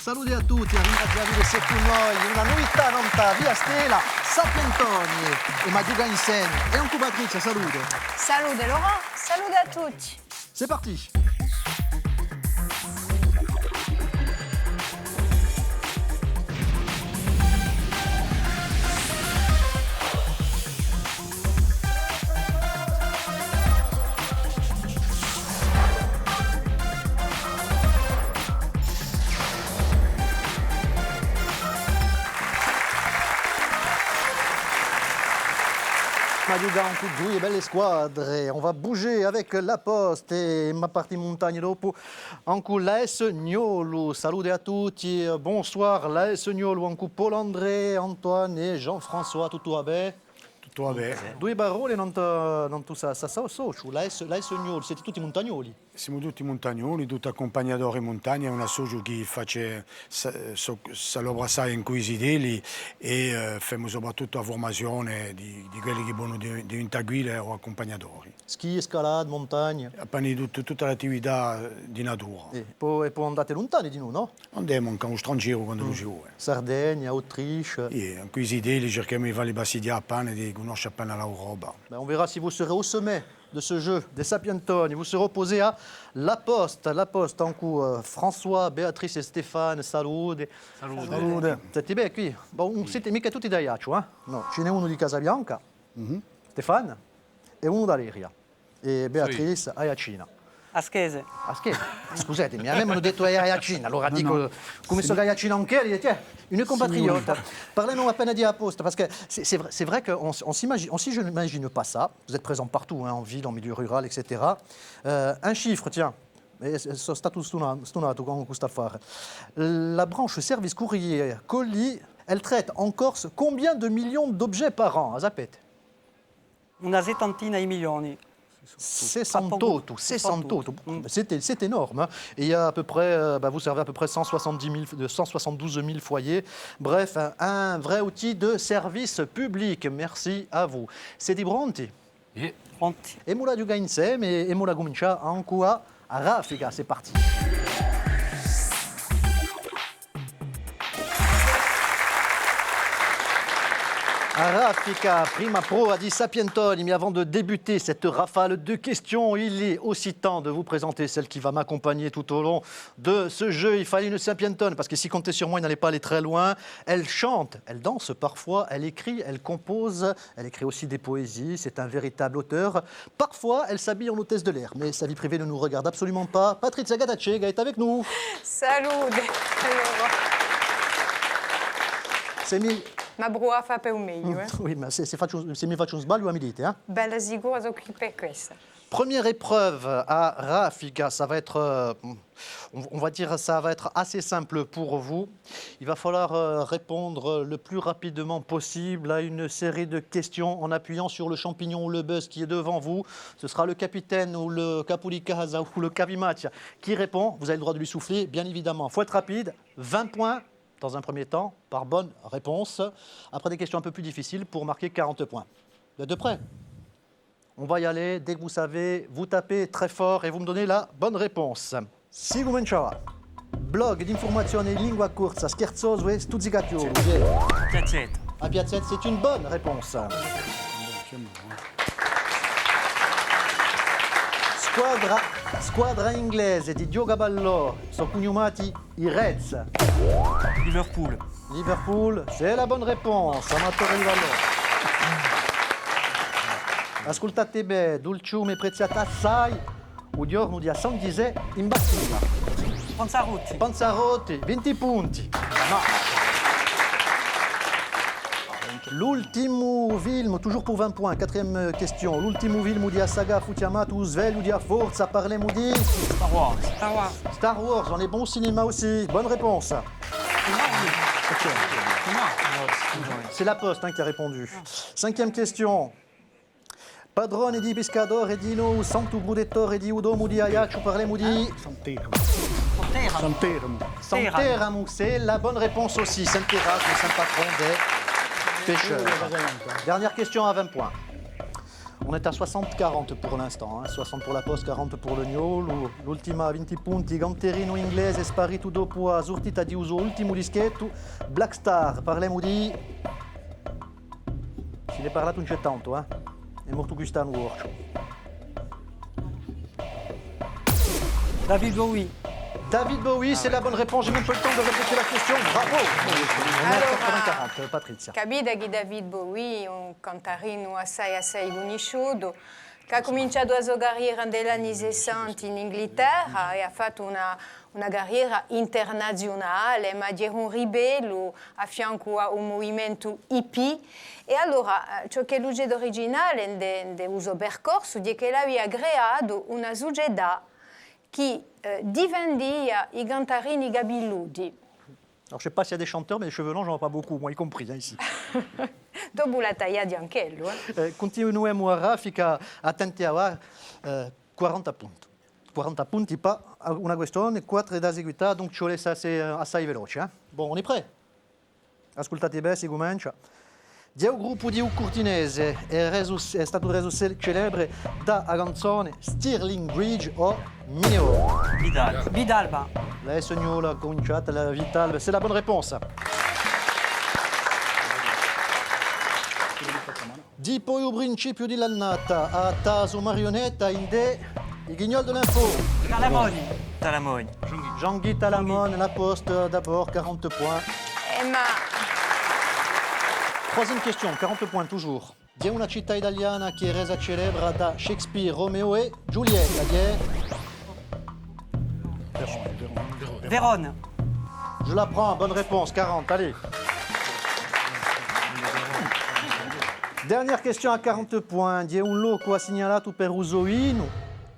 Saluti a tutti, ringrazio a vedere con noi una novità nota via Stella, Sapientoni e Magiuga Insegno. E un Patrizia, salute. Salute Laurent, salute a tutti. C'est parti. Magiuga un coup de due belle squadre. On va bouger avec la Poste et ma partie montagne dopo. Un coup l'AS Gnolo. Salute a tutti. Bonsoir l'AS Gnolo. Un coup Paul André, Antoine et Jean-François. Tutto va bene? Tutto va bene. Due parole non tu sa socio. L'AS Gnolo. Siete tutti montagnoli? Siamo tutti montagnoli, tutti accompagnatori in montagna, una socio che fa l'opera in Cuisideli e facciamo soprattutto la formazione di quelli che vogliono diventare guide o accompagnatori. Ski, scalade, montagne. Appena tutta l'attività di natura. E poi andate lontani di noi, no? Andiamo anche allo straniero quando lo ci vuole. Sardegna, Autriche. In Cuisideli cerchiamo di fare le passi di appena, di conoscere appena l'Europa. On verra si vous serez au sommet de ce jeu des Sapientoni. Vous serez opposé à La Poste. La Poste, en coup, François, Béatrice e Stéphane, salute. Salute. Siete bene qui? Non siete mica tutti da Iaccio, eh? No, ce n'è uno di Casabianca, Stéphane, e uno da Leria. E Beatrice a Iacina. Aschese. Scusatemi, a me mi hanno detto Iacina, allora dico, come sono Iacina anche, tiens, une compatriote. Parlez-nous à peine de la Poste, parce que c'est vrai qu'on si je n'imagine pas ça, vous êtes présents partout, hein, en ville, en milieu rural, etc. Un chiffre, tiens, sono stato stunato con questa affare. La branche service courrier colis, elle traite en Corse combien de millions d'objets par an, Zapete? Una settantina di milioni. 68. C'est énorme. Hein. Et il y a à peu près, vous servez à peu près 172 000 foyers. Bref, un vrai outil de service public. Merci à vous. Siete pronti? Pronti. E mola giuga insieme e mola comincia ancora a raffica. C'est parti. Raffica, prima prova di Sapientoni, mais avant de débuter cette rafale de questions, il est aussi temps de vous présenter celle qui va m'accompagner tout au long de ce jeu. Il fallait une Sapientone, parce que si comptez sur moi, il n'allait pas aller très loin. Elle chante, elle danse parfois, elle écrit, elle compose, elle écrit aussi des poésies, c'est un véritable auteur. Parfois, elle s'habille en hôtesse de l'air, mais sa vie privée ne nous regarde absolument pas. Patrizia Gattacega est avec nous. Salute. C'est mis... Ma brua fa per un meglio, eh? Oui, mais se mi faccio un sbaglio, mi dite, hein? Bella sicura so qui per questa. Première épreuve à Raffica, ça va être, on va dire, ça va être assez simple pour vous. Il va falloir répondre le plus rapidement possible à une série de questions en appuyant sur le champignon ou le buzz qui est devant vous. Ce sera le capitaine ou le Capulicasa ou le Cavimatia qui répond. Vous avez le droit de lui souffler, bien évidemment. Il faut être rapide. 20 points dans un premier temps par bonne réponse. Après des questions un peu plus difficiles pour marquer 40 points. Vous êtes prêts? On va y aller. Dès que vous savez, vous tapez très fort et vous me donnez la bonne réponse. Si cominciava. Blog d'informazione in lingua corsa, scherzoso e stuzzicacchiolo. Piazzetta. A Piazzetta, c'est une bonne réponse. Squadra inglese di Diogo Ballò sono cognomati i Reds. Liverpool. Liverpool, c'est la bonne réponse. Amatore di Ballò. Ascoltate bene, Dulciume preziata assai, un giorno di San Gisè in battuta. Panzarotti. Panzarotti, 20 punti. L'ultimo film, toujours pour 20 points, quatrième question. L'ultimo film di saga fu chiamato Sveglio di Forza, parliamo di... Star Wars. Star Wars. Star Wars, on est bon au cinéma aussi. Bonne réponse. C'est la Poste qui a répondu. Cinquième question. Padrone di pescatore di no, santo brudettore di udomo di Ajaccio, parliamo di... Santeramo, c'est la bonne réponse aussi. Santeramo, le saint patron des pêcheurs. Dernière question à 20 points. On est à 60-40 pour l'instant, hein. 60 pour la Poste, 40 pour le Gnolo. L'ultima a 20 punti, Ganterino inglese, sparito dopo a Surtita di uso ultimo dischetto. Black Star, parliamo di... Se ne è parlato un c'è tanto, eh? È morto Gustavo Worch. David Bowie. David Bowie, c'est la bonne réponse. J'ai même pas le temps de répéter la question. Bravo. On est à 80-40, Patrizia. Capite che David Bowie, un cantarino assai conosciuto, che ha cominciato a giocare negli anni 60 in Inghilterra e ha fatto una carriera internazionale, ma era un ribello a fianco a un movimento hippie. E allora, ciò che lui è originale del suo percorso è che lui ha creato una società qui divendia i cantarini gabilludi. Alors, je ne sais pas s'il y a des chanteurs, mais les cheveux longs, j'en vois pas beaucoup, moi y compris, hein, ici. Dopo la tagliati anche lui. Continuiamo a raffica, attenti a 40 punti. 40 punti, pas una questione, 4 da seguità, donc ci vuole assai veloce. Bon, on est prêt? Ascoltate bene, si comincia. Il gruppo di Curtinese è stato reso celebre da canzone Stirling Bridge o Mineo. Vidal. Vidalba. La Sognola ha cominciato, la Vital, c'est la bonne réponse. Di poi il principio di l'annata, a taso marionetta in de, il guignol de l'info. Talamoni. Talamoni. Jean-Guy Talamone, la Poste d'abord, 40 points. Ma Troisième question, 40 points toujours. Di una città italiana che è resa celebre da Shakespeare, Romeo e Giulietta. Vérone. Je la prends, bonne réponse, 40, allez. Dernière question à 40 points. Di un loco ha segnalato per uso ino,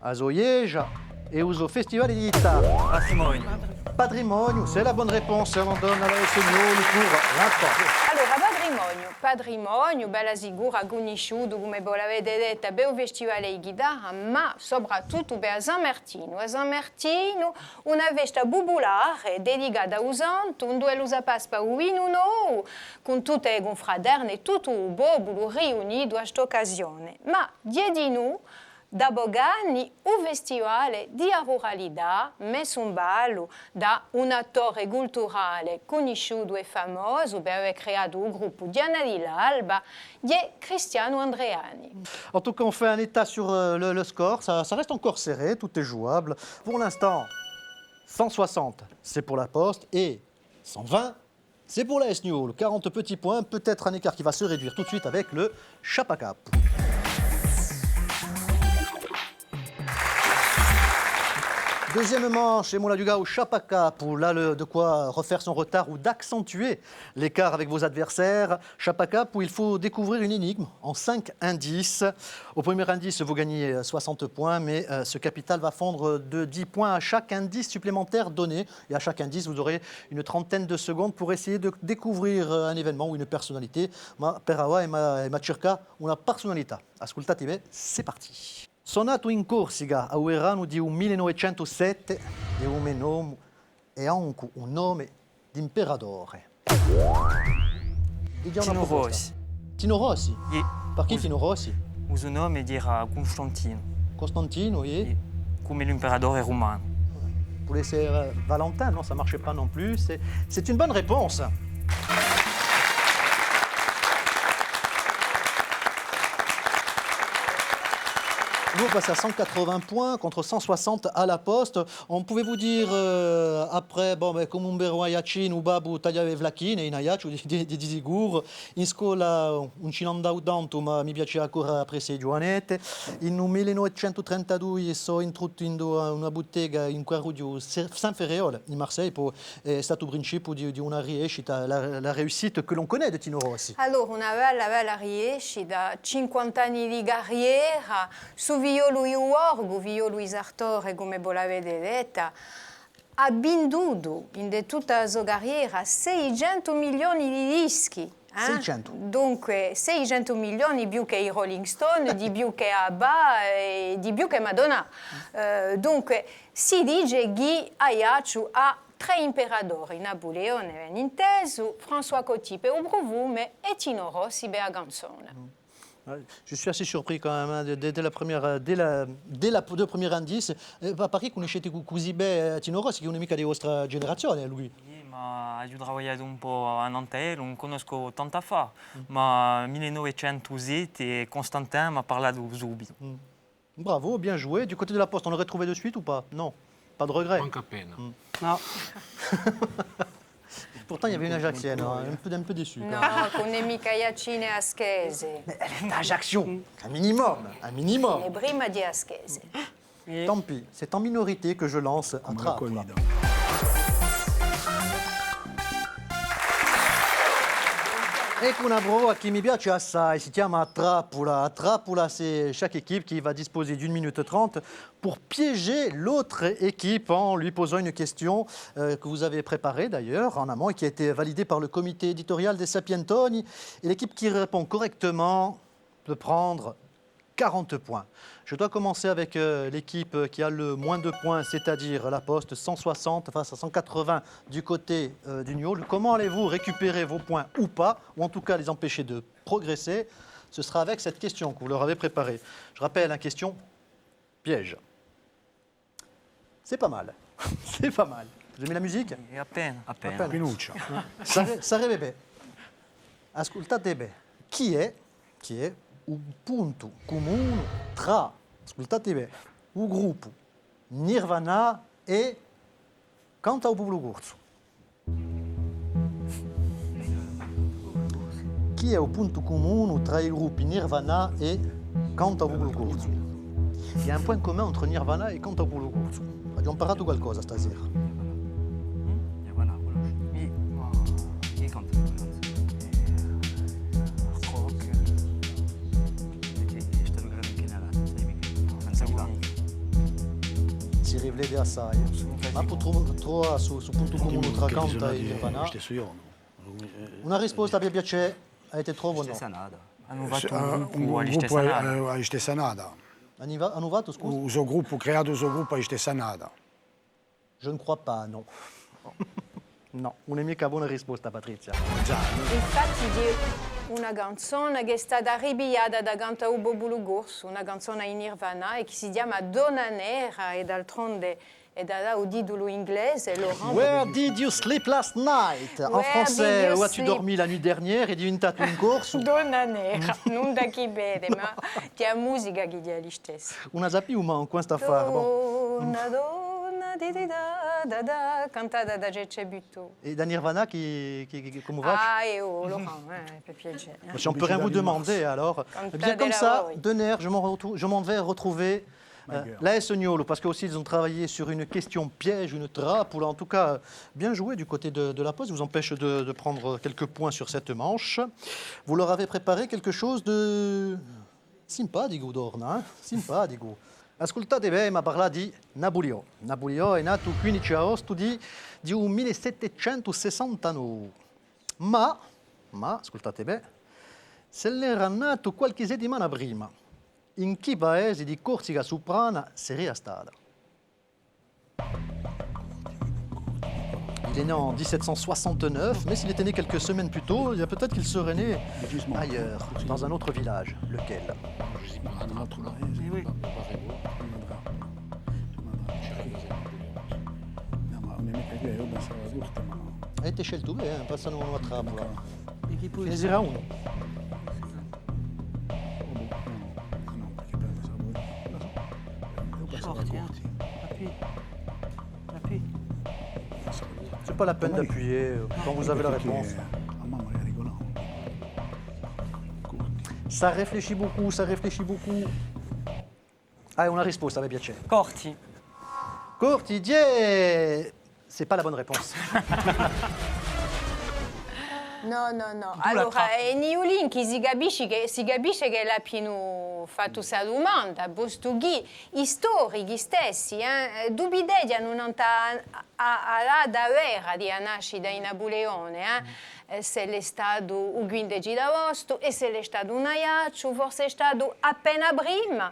a Zoieja e uso Festival di Guitarra. Patrimonio. Patrimonio, c'est la bonne réponse. On donne à la Sognola pour l'instant. allora, patrimonio, bella sicura, conosciuto, come voi l'avete detto, per un festival di chitarra, ma soprattutto per San Martino. A San Martino una festa popolare dedicata al santo, un duello a Pasqua un vino nuovo, con tutte le confraterne, tutto il popolo riunito a questa occasione. Ma diedi noi, da Bogani, un festival di ruralità messo in ballo da un attore culturale conosciuto e famoso per aver creato un gruppo Diana di l'Alba, di Cristiano Andreani. En tout cas, on fait un état sur le score. Ça reste encore serré, tout est jouable. Pour l'instant, 160, c'est pour la Poste et 120, c'est pour la S-Newell. 40 petits points, peut-être un écart qui va se réduire tout de suite avec le Chapacap. Deuxième manche, et Moula Duga au Chapacap, où là, de quoi refaire son retard ou d'accentuer l'écart avec vos adversaires. Chapacap, où il faut découvrir une énigme en 5 indices. Au premier indice, vous gagnez 60 points, mais ce capital va fondre de 10 points à chaque indice supplémentaire donné. Et à chaque indice, vous aurez une trentaine de secondes pour essayer de découvrir un événement ou une personnalité. Ma Perawa e ma cerca una personalità. Ascoltate bene, c'est parti. Sonato in Corsica a Uerano di un 1907 e un nome e anche un nome di imperatore. Tino Rossi. Tino Rossi? Ye. Par chi Tino Rossi? Il suo nome era Costantino. Costantino e? Come l'imperatore romano. Pour laisser Valentin, non, ça ne marchait pas non plus. C'est une bonne réponse. Nous, on passe à 180 points contre 160 à la Poste. On pouvait vous dire après, bon, come un bero aiacin, u babu tagliava vlachin e in aiaccio di sicuro. In scuola un cilandau tanto, ma mi piaceva ancora apprezzare Giovanette. In 1932 sono introdotto in una bottega in Quarudio San Ferreol, in Marseille, è stato il principio di una riuscita, la réussite que l'on connaît de Tino Rossi. Allora, una bella riuscita, 50 anni di carriera, su violo e orgo, violo e sartore, come voi l'avete detta, ha venduto in tutta la sua carriera 600 milioni di dischi. 600. Dunque 600 milioni più che i Rolling Stone, di più che ABBA e di più che Madonna. Dunque si dice che Aiaccio ha 3 imperatori, Napoleone ben inteso, François Coty per un profumo e Tino Rossi per la canzone. Ouais, je suis assez surpris quand même, hein, dès la première, dès la deux premiers indices. Perché conoscete così bene Tino Rossi, che è un mica di vostra generazione, lui? Ma io ho lavorato un po' a Nanterre, non conosco tanto fa, ma 1907 e Constantin mi ha parlato subito. Bravo, bien joué. Du côté de la Poste, on l'aurait trouvé de suite ou pas? Non, pas de regret. Manca appena. No, Pourtant, il y avait une Ajaxienne, hein, un peu déçu. No, con le mica Iacine Aschese. Mais elle est d'Ajaccio, un minimum, un minimum. E prima di Aschese. Tant pis, c'est en minorité que je lance un trappola. Raccoglido. Ecco una prova che mi piace assai, si chiama trappola. Trappola, c'est chaque équipe qui va disposer d'1 minute 30 pour piéger l'autre équipe en lui posant une question que vous avez préparée d'ailleurs en amont et qui a été validée par le comité éditorial des Sapientoni. Et l'équipe qui répond correctement peut prendre 40 points. Je dois commencer avec l'équipe qui a le moins de points, c'est-à-dire la Poste, 160 face à 180 du côté du Niol. Comment allez-vous récupérer vos points ou pas, ou en tout cas les empêcher de progresser? Ce sera avec cette question que vous leur avez préparée. Je rappelle, la question piège. C'est pas mal, c'est pas mal. Vous aimez la musique? E appena. Appena. Pinuccia. Sarebbe, ascoltate bene, chi è un punto comune tra, ascoltate bene, un gruppo Nirvana e Canta o Popolo Corso. Chi è un punto comune tra i gruppi Nirvana e Canta o Popolo Corso? Il y a un point commun entre Nirvana e Canta o Popolo Corso. Abbiamo imparato qualcosa stasera. mi... ma... Chi canta? Rock. Sto giocando in Canada, sai mica? Senza guardia. Si rivede assai. Ma trovare su punto comune tra Che Canta e bisogna Nirvana. stesso io. Una risposta vi piace? Avete trovato o no? Stessa nada. Hanno fatto un Un gruppo agli gruppo Stessanati. a Stessanada. Hanno fatto, scusa? Un suo gruppo, creato un suo gruppo a Stessanada. Je ne crois pas, non. No, una mica buona risposta, Patrizia. Infatti di una canzone che è stata ripigliata da Canta o Popolo Corso, una canzone in Nirvana e che si chiama Donna Nera e d'altronde è data un titolo inglese, Laurent. Where did you sleep last night? En Where français, did you où as-tu sleep? dormi la nuit dernière? E diventato un corso. Donna Nera, non da chi vede, ma c'è musica che è gli stessi. Una sapi uma in questa affare. Bon. Donna, da da, cantata da Gece Butto. Et da Nirvana, come va? Ah, et oh, Laurent, per piacere. Si on peut rien vous demander, alors. Eh bien, comme ça, de nerfs, je m'en vais retrouver l'AS Niolo, parce qu'aussi ils ont travaillé sur une question piège, une trappe, ou en tout cas bien joué du côté de la Poste, vous empêche de prendre quelques points sur cette manche. Vous leur avez préparé quelque chose de simpatico, Dorna, simpatico. Ascoltate bene, ma parla di Napoleon. Napoleon è nato il 15 agosto di 1769. Ma, ascoltate bene, se l'era nato qualche settimana prima, in che paese di Corsica Soprana sarebbe stata? Il est né en 1769, mais s'il était né quelques semaines plus tôt, il y a peut-être qu'il serait né ailleurs, dans un autre village. Lequel? Eh oui. Avete scelto bene, passano una trappola. E chi poi... Ne sarà uno. Sorti, Appuie. Appuie. C'est pas la peine d'appuyer quand vous avez la réponse. Ça réfléchit beaucoup, ça réfléchit beaucoup. Ah, una risposta, mi piace. Corti. Cortidier! C'est pas la bonne réponse. No. Allora, è Niulin che si capisce che l'ha più fatto questa domanda, posto che i storici stessi dubitano non alla vera di nascita di Napoleone, se è stato il 15 agosto e se è stato un aiaccio, forse è stato appena prima.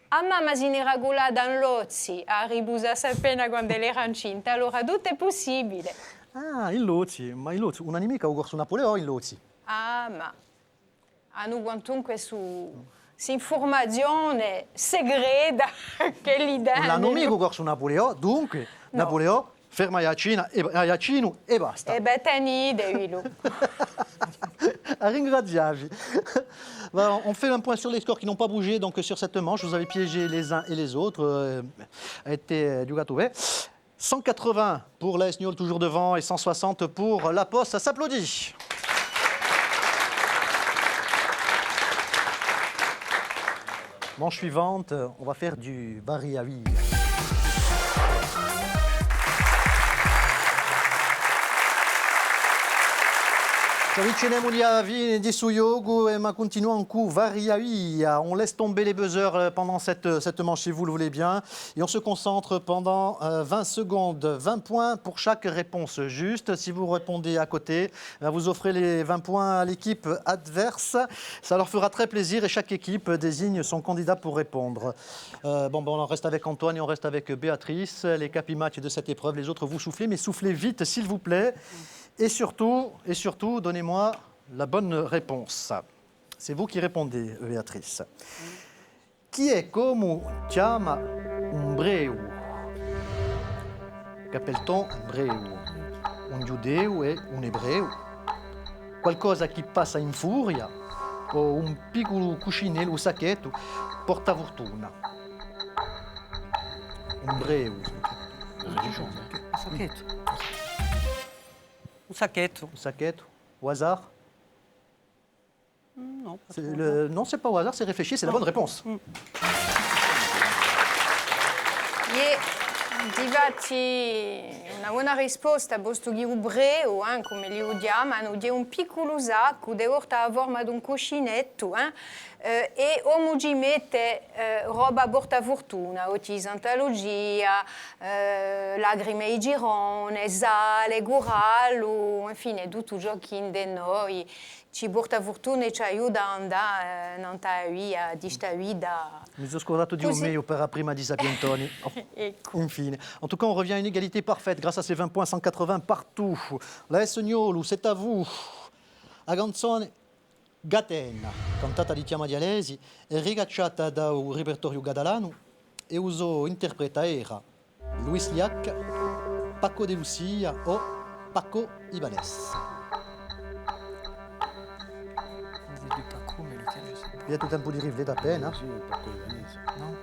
A mamma si ne regolata in Lozzi, a ribusarsi appena quando era incinta, allora tutto è possibile. Ah, il Lozzi, ma il Lozzi, una nemica ha corso Napoleone il Lozzi. Ah, ma hanno quantunque su informazione segreta che gli Non l'hanno danno. mica corso Napoleone, dunque Napoleone ferma Iacino e basta. E beh, tenete, lui. Ringraziavi. Voilà, on fait un point sur les scores qui n'ont pas bougé. Donc sur cette manche, vous avez piégé les uns et les autres. A été du gâteau. 180 pour l'AS Niol, toujours devant, et 160 pour La Poste. Ça s'applaudit. Manche suivante, on va faire du Bari à Ville. Ci avviciniamo gli avvii di Suyogo et ma continuons coup Variaïa. On laisse tomber les buzzers pendant cette manche si vous le voulez bien. Et on se concentre pendant 20 secondes. 20 points pour chaque réponse juste. Si vous répondez à côté, vous offrez les 20 points à l'équipe adverse. Ça leur fera très plaisir et chaque équipe désigne son candidat pour répondre. On en reste avec Antoine et on reste avec Béatrice. Les capimatchs de cette épreuve, les autres vous soufflez, mais soufflez vite s'il vous plaît. Et surtout, donnez-moi la bonne réponse. C'est vous qui répondez, Béatrice. Chi è come chiama un breu? Qu'appelle-t-on un breu? Un giudeo e un ebreo? Qualcosa che passa in furia? O un piccolo cuscinello, un sacchetto, porta fortuna? Un breu. Un sacchetto. Un sacchetto? Au hasard? Non, pas C'est trop. Non, c'est pas au hasard, c'est réfléchi, c'est la bonne réponse. Difatti, una buona risposta a questo ebreo, come li chiamano, di un piccolo sacco, di porta a forma di un cuscinetto, e uomo ci mette roba porta fortuna, santologia, lacrime di girone, sale, guralo, infine tutto ciò che di noi ci porta fortuna e ci aiuta ad andare in via, di sta vita. Mi sono scordato di un Così. meglio per prima di Sapientoni. Oh, Ecco. infine. En tout cas, on revient à une égalité parfaite grâce à ces 20 points, 180 partout. La Niolu, c'est à vous. La canzone Gatena, cantata di Chiama di Alesi, è rigacciata da un repertorio catalano e uso interpreta era Luis Llach, Paco de Lucia o Paco Ibanez. Du Paco, mais lequel, je sais pas. Il y a tout un peu di rivlet da pena. Sì, un po' libanese. Non,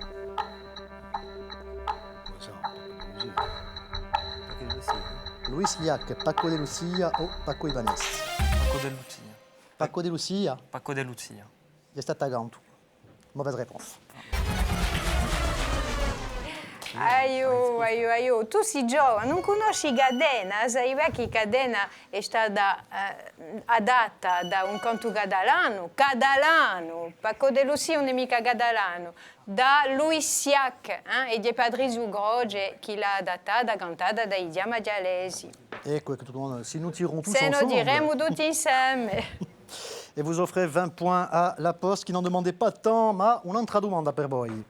Cosa? perché je sais. Luis Llach, Paco de Lucia o Paco Ibanez. Paco de Lucia. Paco de Lucia, Paco de Lucia. è stata Gantu. Mauvaise réponse. Aiu, tu sei giovane, non conosci Gadena? Sai che Gadena è stata adatta da un canto catalano, Paco de Lucia non è mica catalano, da Luis Llach, e di Patrizio Groge, che l'ha adattata, cantata dai Chiama di Alesi. Ecco, che tutto il mondo, si nous tirons tous Se lo ensemble. diremo tutti insieme. Et vous offrez 20 points à La Poste qui n'en demandait pas tant, ma un'altra domanda per voi.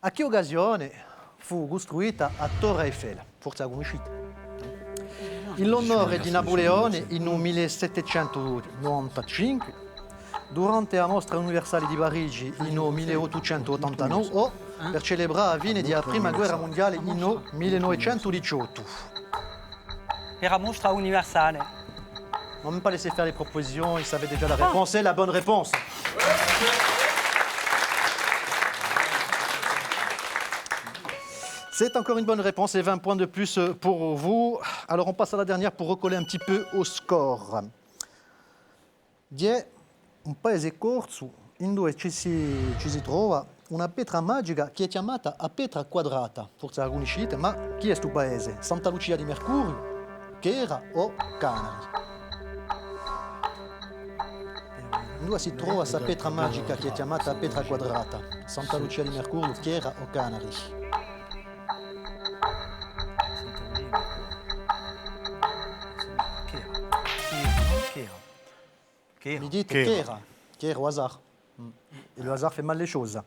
A che occasione fu costruita a Torre Eiffel? Forse la conoscete. In l'onore di Napoleone in 1795, durante la mostra universale di Parigi in 1889 o per celebrare la fine della Prima Guerra Mondiale in 1918. Per la mostra universale. On n'a même pas laissé faire les propositions, il savait déjà la réponse. C'est la bonne réponse. C'est encore une bonne réponse et 20 points de plus pour vous. Alors on passe à la dernière pour recoller un petit peu au score. È un paese corso in dove ci si trova una pietra magica che è chiamata a pietra quadrata. Forse la conoscete, ma chi è questo paese? Santa Lucia di Mercurio, Chera o Canari? Dove si trova questa pietra magica che è chiamata a pietra quadrata? Santa Lucia di Mercurio, Chera o Canari? Mi dite Chera. Chera au hasard. Et le hasard fait mal les choses.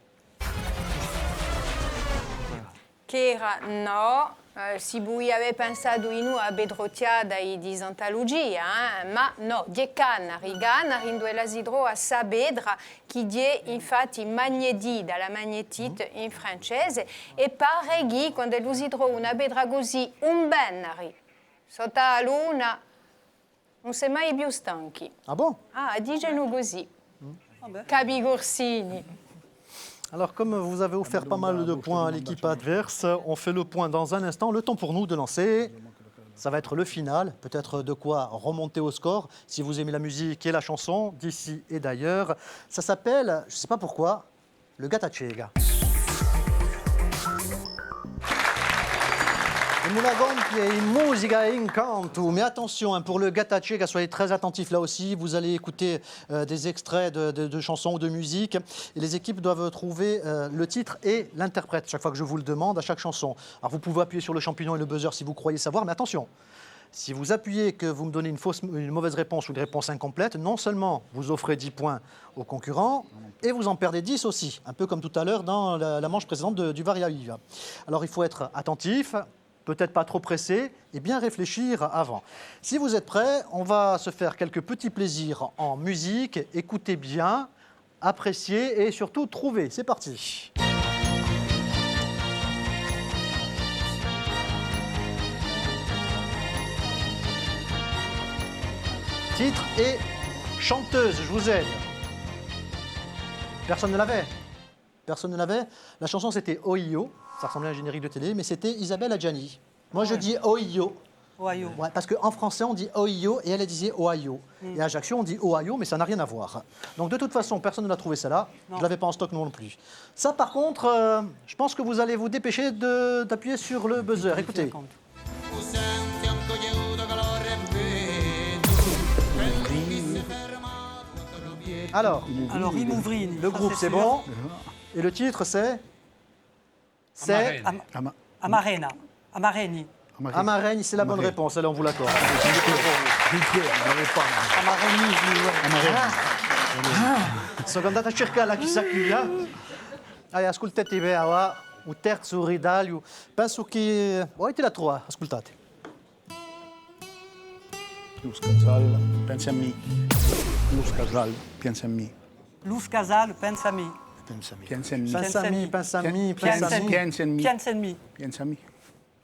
Che era no, Si voi avete pensato in a bedrotiada di Santa Lucia, ma no, die canari in due l'asidro a sabedra, che die infatti magnetite, la magnetite in francese, e pareghi quando l'asidro una bedra così un bennari, sotto la luna, non si è mai più stanchi. Ah bon? Ah, dicono così. Capi Corsini. Alors, comme vous avez offert pas mal de points à l'équipe adverse, on fait le point dans un instant. Le temps pour nous de lancer. Ça va être le final, peut-être de quoi remonter au score, si vous aimez la musique et la chanson, d'ici et d'ailleurs. Ça s'appelle, je ne sais pas pourquoi, le Gattacega. Musica incanto. Mais attention, hein, pour le Gattacega, soyez très attentifs là aussi. Vous allez écouter des extraits de chansons ou de musique. Et les équipes doivent trouver le titre et l'interprète, chaque fois que je vous le demande, à chaque chanson. Alors vous pouvez appuyer sur le champignon et le buzzer si vous croyez savoir, mais attention, si vous appuyez que vous me donnez une mauvaise réponse ou une réponse incomplète, non seulement vous offrez 10 points aux concurrents, et vous en perdez 10 aussi, un peu comme tout à l'heure dans la manche précédente du Varia Viva. Alors il faut être attentif, peut-être pas trop pressé, et bien réfléchir avant. Si vous êtes prêts, on va se faire quelques petits plaisirs en musique. Écoutez bien, appréciez et surtout trouvez. C'est parti. Titre et chanteuse, je vous aide. Personne ne l'avait? Personne ne l'avait? La chanson c'était Ohio. Ça ressemblait à un générique de télé, mais c'était Isabelle Adjani. Moi, je dis Ohio. Ohio. Ouais, parce qu'en français, on dit Ohio et elle disait Ohio. Et à Ajaccio, on dit Ohio, mais ça n'a rien à voir. Donc, de toute façon, personne ne l'a trouvé, celle-là. Je ne l'avais pas en stock non plus. Ça, par contre, je pense que vous allez vous dépêcher d'appuyer sur le buzzer. Écoutez. Alors, I Mouvrini. le groupe, c'est bon. Et le titre, c'est Amarena. Amareni. Amareni, c'est la bonne réponse. Allez, on vous l'accorde. Amareni, Sono andata a cercarla chissà chi. Allez, ascoltate bene, il terzo ridaglio. Penso che... Voi te la trova, ascoltate. Luz Casal, pensa a me. Luz Casal, pensa a me. Luz Casal, pensa a me. Pensa a me. Pensa a me, pensa a me, pensa a me. Pensa a me. Piensa en me. Pensa a me.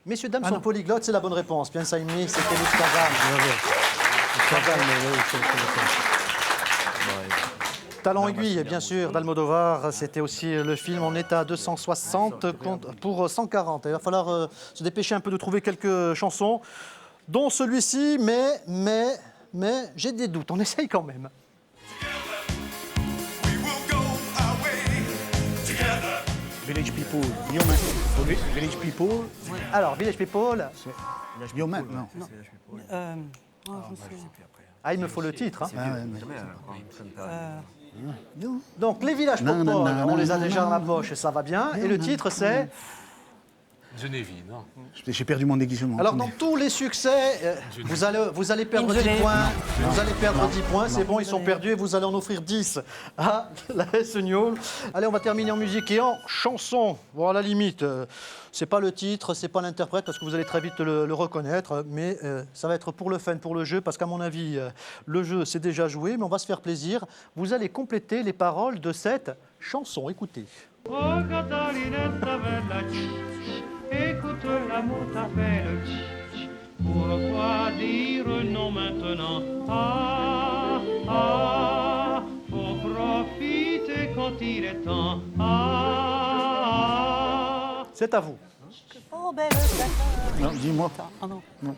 Messieurs, dames sont polyglottes, c'est la bonne réponse. Pensa in me, c'était Luz Casal. Talon aiguille, bien sûr, d'Almodovar. C'était aussi le film. On est à 260 pour 140. Il va falloir se dépêcher un peu de trouver quelques chansons, dont celui-ci, mais j'ai des doutes. On essaye quand même. Village People, Village People, Alors, Village People. Bioman, non. Ah, il me faut le titre. Hein. Non. Donc, les Village People, on les a déjà dans la poche, ça va bien. Et le titre, c'est... Geneviève, non? J'ai perdu mon déguisement. Alors, dans tous les succès, vous allez perdre 10 points. Vous allez perdre 10 points, c'est bon, ils sont perdus et vous allez en offrir 10 à la Segnol. Allez, on va terminer en musique et en chanson. Bon, à la limite, c'est pas le titre, c'est pas l'interprète, parce que vous allez très vite le reconnaître, mais ça va être pour le fun, pour le jeu, parce qu'à mon avis, le jeu, c'est déjà joué, mais on va se faire plaisir. Vous allez compléter les paroles de cette chanson. Écoutez. Oh Catalinetta bella, écoute l'amour t'appelle. Pourquoi dire non maintenant? Ah, ah, faut profiter quand il est temps. Ah, C'est à vous. Oh, belle Non, dis-moi. Ah non. Ah,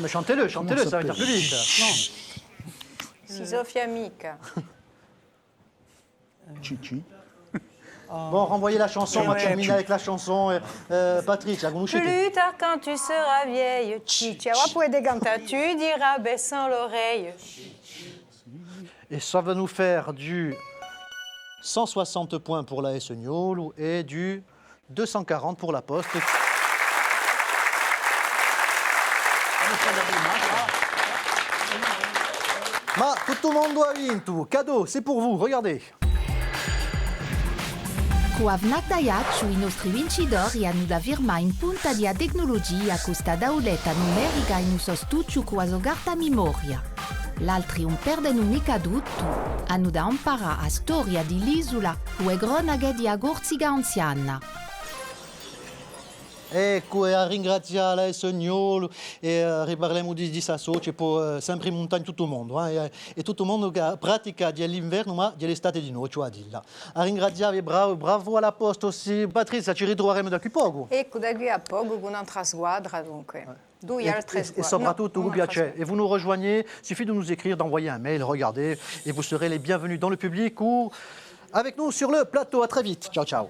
mais chantez-le, ça va être plus vite. Si Sofia Mica. Chichi. Bon, renvoyez la chanson, on va terminer avec la chanson. Patrick, la Plus tard, quand tu seras vieille, tu diras baissant l'oreille. Et ça va nous faire du 160 points pour la Segnol et du 240 pour la Poste. Ma tutto mondo ha vinto. Cadeau, c'est pour vous, regardez. Cu avnat daiaciu i nostri vincitori hanno da firma in punta di tecnologia questa dauletta numerica in sostuccio cu a sogarta memoria. L'altri un perdono mica tutto, hanno da imparare a storia di l'isola cu e gronaghe di agorziga anziana. Ecco, e a ringraziare il Signore e riparliamo di Sassoci per sempre in montagna tutto il mondo. E tutto il mondo che pratica dell'inverno ma dell'estate di noi, cioè a dirla. A ringraziare, bravo alla posta aussi. Patrizia, ci ritroveremo da qui poco. Ecco, da qui a poco con un'altra squadra, dunque. Due altre Et squadre. surtout, No, vous un'altra piace. Et vous nous rejoignez, il suffit de nous écrire, d'envoyer un mail, regardez, et vous serez les bienvenus dans le public ou avec nous sur le plateau. À très vite. Ciao, ciao.